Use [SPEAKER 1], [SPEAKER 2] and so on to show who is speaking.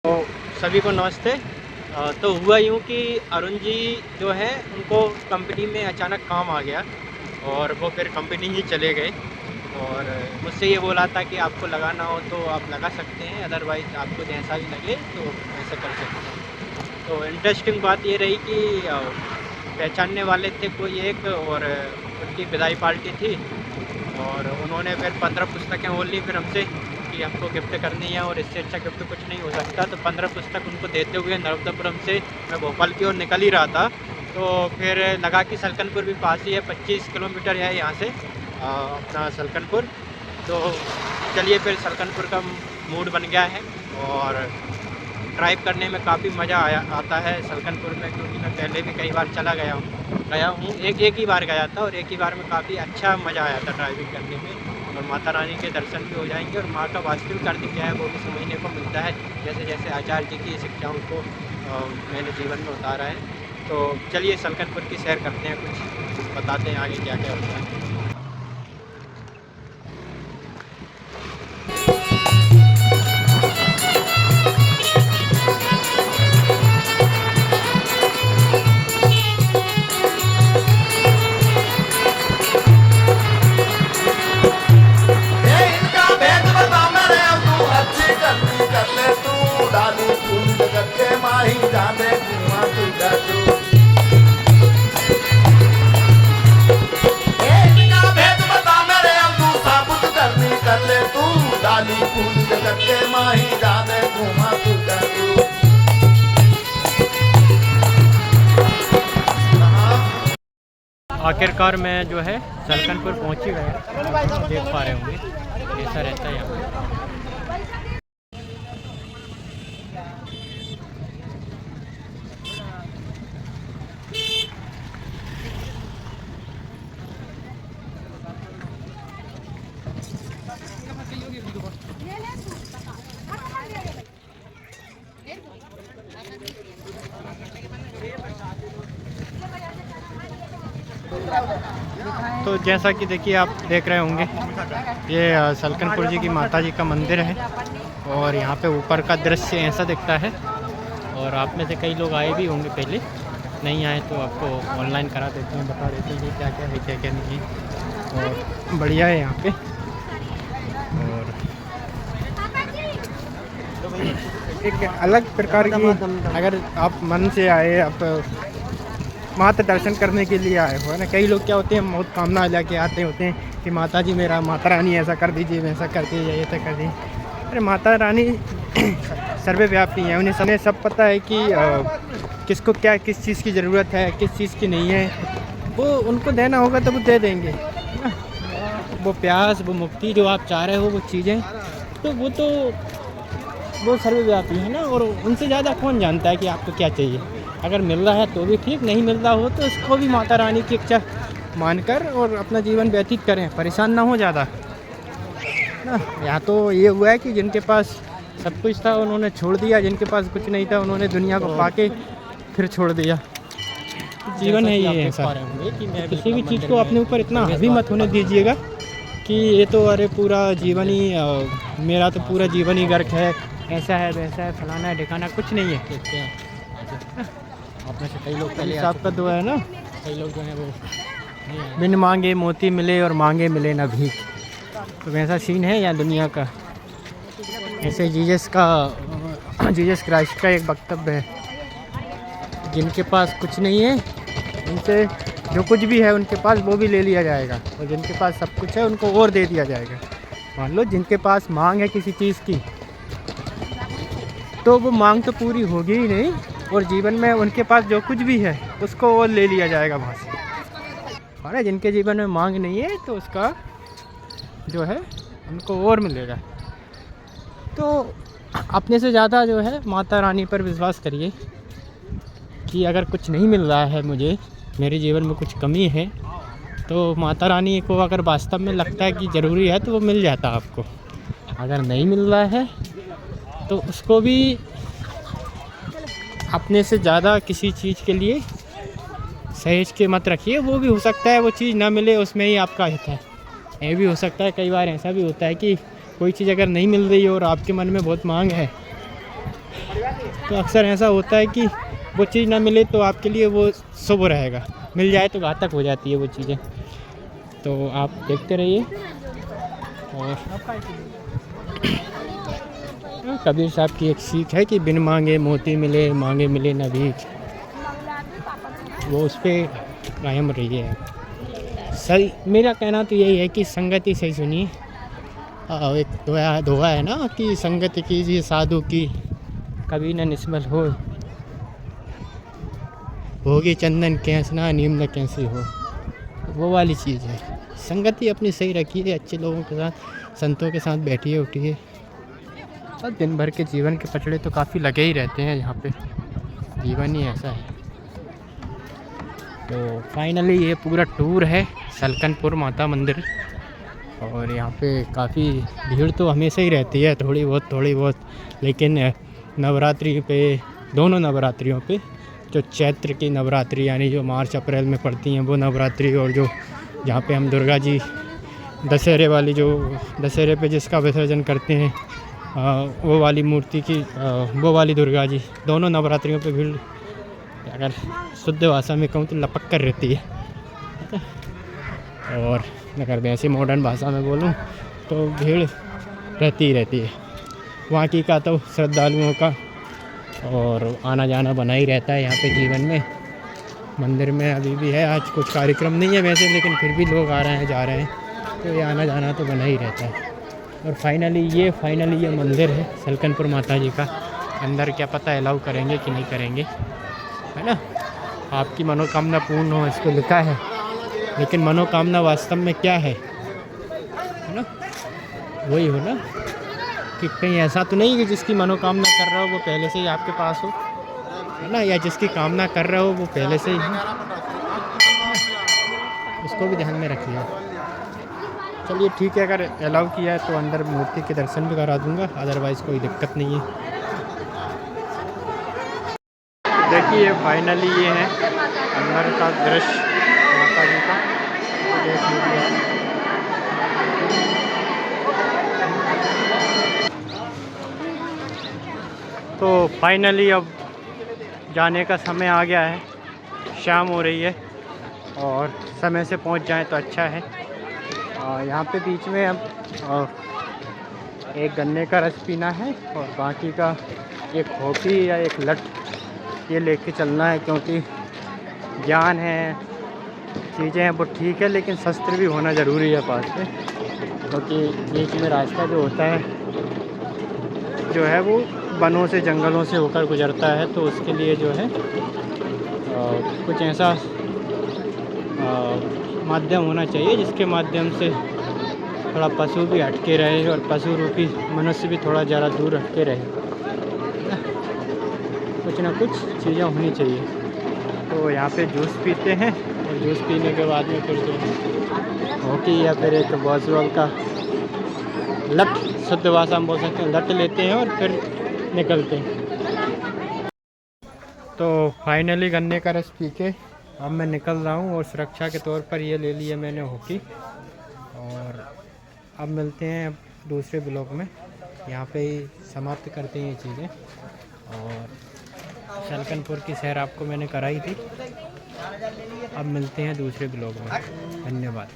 [SPEAKER 1] तो सभी को नमस्ते। तो हुआ यूँ कि अरुण जी जो है उनको कंपनी में अचानक काम आ गया और वो फिर कंपनी ही चले गए और मुझसे ये बोला था कि आपको लगाना हो तो आप लगा सकते हैं, अदरवाइज़ आपको जैसा भी लगे तो ऐसा कर सकते हैं। तो इंटरेस्टिंग बात ये रही कि पहचानने वाले थे कोई एक और उनकी विदाई पार्टी थी और उन्होंने फिर 15 पुस्तकें वो ली फिर हमसे कि हमको गिफ्ट करनी है और इससे अच्छा गिफ्ट कुछ नहीं हो सकता। तो 15 पुस्तक उनको देते हुए नर्मदापुरम से मैं भोपाल की ओर निकल ही रहा था। तो फिर लगा कि सलकनपुर भी पास ही है, 25 किलोमीटर है यहाँ से अपना सलकनपुर। तो चलिए फिर सलकनपुर का मूड बन गया है और ड्राइव करने में काफ़ी मज़ा आता है सलकनपुर में, क्योंकि मैं पहले भी कई बार गया हूँ। एक ही बार गया था और एक ही बार में काफ़ी अच्छा मज़ा आया था ड्राइविंग करने में। और माता रानी के दर्शन भी हो जाएंगे और माँ का वास्तविक अर्थ क्या है वो भी समझने को मिलता है, जैसे जैसे आचार्य जी की शिक्षाओं को मैंने जीवन में उतारा है। तो चलिए सलकनपुर की सैर करते हैं, कुछ बताते हैं आगे क्या क्या होता है। आखिरकार मैं जो है सलकनपुर पहुंच ही गया। देख पा रहे होंगे ऐसा रहता है यहाँ पे। तो जैसा कि देखिए आप देख रहे होंगे ये सलकनपुर जी की माता जी का मंदिर है और यहाँ पे ऊपर का दृश्य ऐसा दिखता है। और आप में से कई लोग आए भी होंगे, पहले नहीं आए तो आपको ऑनलाइन करा देते हैं, बता देते हैं कि क्या क्या है क्या क्या नहीं है। और बढ़िया है यहाँ पे। और एक अलग प्रकार की, अगर आप मन से आए, आप माता दर्शन करने के लिए आए हो, है ना। कई लोग क्या होते हैं बहुत कामना लेके आते होते हैं कि माता जी मेरा, माता रानी ऐसा कर दीजिए, वैसा कर दीजिए, ऐसा कर दीजिए। अरे माता रानी सर्वव्यापी है, उन्हें समय सब पता है कि किसको क्या, किस चीज़ की ज़रूरत है, किस चीज़ की नहीं है। वो उनको देना होगा तो वो दे देंगे, है ना। वो प्यास, वो मुक्ति जो आप चाह रहे हो, वो चीज़ें तो वो सर्वव्यापी है ना। और उनसे ज़्यादा कौन जानता है कि आपको क्या चाहिए। अगर मिल रहा है तो भी ठीक, नहीं मिल रहा हो तो इसको भी माता रानी की इच्छा मानकर और अपना जीवन व्यतीत करें, परेशान ना हो ज़्यादा ना। यहाँ तो ये हुआ है कि जिनके पास सब कुछ था उन्होंने छोड़ दिया, जिनके पास कुछ नहीं था उन्होंने दुनिया को पाके फिर छोड़ दिया। जीवन है ये ऐसा। किसी भी चीज़ को अपने ऊपर इतना हावी मत होने दीजिएगा कि ये तो अरे पूरा जीवन ही मेरा तो पूरा जीवन ही गर्क है, ऐसा है वैसा है, फलाना है ढिकाना, कुछ नहीं है। आप में से कई लोग पहले आपका दुआ है ना, कई लोग जो है वो बिन मांगे मोती मिले और मांगे मिले ना भीख। तो वैसा सीन है या दुनिया का। ऐसे जीसस क्राइस्ट का एक वक्तव्य है, जिनके पास कुछ नहीं है उनसे जो कुछ भी है उनके पास वो भी ले लिया जाएगा, और जिनके पास सब कुछ है उनको और दे दिया जाएगा। मान लो जिनके पास मांग है किसी चीज़ की तो वो मांग तो पूरी होगी ही नहीं, और जीवन में उनके पास जो कुछ भी है उसको और ले लिया जाएगा वहाँ से। और जिनके जीवन में मांग नहीं है तो उसका जो है उनको और मिलेगा। तो अपने से ज़्यादा जो है माता रानी पर विश्वास करिए कि अगर कुछ नहीं मिल रहा है, मुझे मेरे जीवन में कुछ कमी है, तो माता रानी को अगर वास्तव में लगता है कि ज़रूरी है तो वो मिल जाता आपको। अगर नहीं मिल रहा है तो उसको भी अपने से ज़्यादा किसी चीज़ के लिए सहेज के मत रखिए। वो भी हो सकता है वो चीज़ ना मिले, उसमें ही आपका हित है। ये भी हो सकता है, कई बार ऐसा भी होता है कि कोई चीज़ अगर नहीं मिल रही हो और आपके मन में बहुत मांग है तो अक्सर ऐसा होता है कि वो चीज़ ना मिले तो आपके लिए वो शुभ रहेगा, मिल जाए तो घातक हो जाती है वो चीज़ें। तो आप देखते रहिए। और कबीर साहब की एक सीख है कि बिन मांगे मोती मिले, मांगे मिले न भीख। वो उस पर कायम रही है। सही मेरा कहना तो यही है कि संगति सही सुनिए। एक दोहा है ना कि संगत कीजिए साधु की, कभी न निस्मल होगी चंदन कैसना नीम न कैसी हो। वो वाली चीज़ है। संगति अपनी सही रखिए, अच्छे लोगों के साथ, संतों के साथ बैठिए उठिए। और दिन भर के जीवन के पचड़े तो काफ़ी लगे ही रहते हैं यहाँ पे, जीवन ही ऐसा है। तो फाइनली ये पूरा टूर है सलकनपुर माता मंदिर। और यहाँ पे काफ़ी भीड़ तो हमेशा ही रहती है, थोड़ी बहुत, लेकिन नवरात्रि पे, दोनों नवरात्रियों पे, जो चैत्र की नवरात्रि यानी जो मार्च अप्रैल में पड़ती हैं वो नवरात्रि, और जो जहाँ पे हम दुर्गा जी दशहरे वाली, जो दशहरे पे जिसका विसर्जन करते हैं वो वाली मूर्ति की वो वाली दुर्गा जी, दोनों नवरात्रियों पे भीड़ अगर शुद्ध भाषा में कहूँ तो लपक कर रहती है। और अगर वैसे मॉडर्न भाषा में बोलूँ तो भीड़ रहती ही रहती है। वहाँ की का तो श्रद्धालुओं का और आना जाना बना ही रहता है यहाँ पे जीवन में। मंदिर में अभी भी है, आज कुछ कार्यक्रम नहीं है वैसे, लेकिन फिर भी लोग आ रहे हैं जा रहे हैं, तो ये आना जाना तो बना ही रहता है। और फाइनली ये मंदिर है सलकनपुर माता जी का। अंदर क्या पता अलाउ करेंगे कि नहीं करेंगे, है ना। आपकी मनोकामना पूर्ण हो इस पर लिखा है, लेकिन मनोकामना वास्तव में क्या है ना, वही हो ना कि कहीं ऐसा तो नहीं कि जिसकी मनोकामना कर रहा हो वो पहले से ही आपके पास हो, है ना, या जिसकी कामना कर रहे हो वो पहले से ही हो, उसको भी ध्यान में रखिए। चलिए ठीक है, अगर अलाउ किया है तो अंदर मूर्ति के दर्शन भी करा दूंगा, अदरवाइज़ कोई दिक्कत नहीं है। देखिए फाइनली ये है अंदर का दृश्य माता जी का, देख लीजिए। तो फाइनली अब जाने का समय आ गया है, शाम हो रही है और समय से पहुंच जाएं तो अच्छा है। यहाँ पे बीच में अब एक गन्ने का रस पीना है और बाकी का एक खोपी या एक लट ये लेके चलना है, क्योंकि ज्ञान है, चीज़ें हैं वो ठीक है, लेकिन शस्त्र भी होना ज़रूरी है पास में, क्योंकि बीच में रास्ता जो होता है जो है वो वनों से जंगलों से होकर गुजरता है, तो उसके लिए जो है कुछ ऐसा माध्यम होना चाहिए जिसके माध्यम से थोड़ा पशु भी हटके रहे और पशु रूपी मनुष्य भी थोड़ा ज़्यादा दूर हटके रहे। कुछ ना कुछ चीज़ें होनी चाहिए। तो यहाँ पे जूस पीते हैं और जूस पीने के बाद में फिर जो हॉकी या फिर एक बॉसबॉल का लट, शुद्ध भाषा में बोल सकते हैं, लट लेते हैं और फिर निकलते हैं। तो फाइनली गन्ने का रस पी के अब मैं निकल रहा हूँ और सुरक्षा के तौर पर ये ले लिया मैंने हॉकी। और अब मिलते हैं अब दूसरे ब्लॉग में, यहाँ पे ही समाप्त करते हैं ये चीज़ें। और सलकनपुर की सैर आपको मैंने कराई थी, अब मिलते हैं दूसरे ब्लॉग में। धन्यवाद।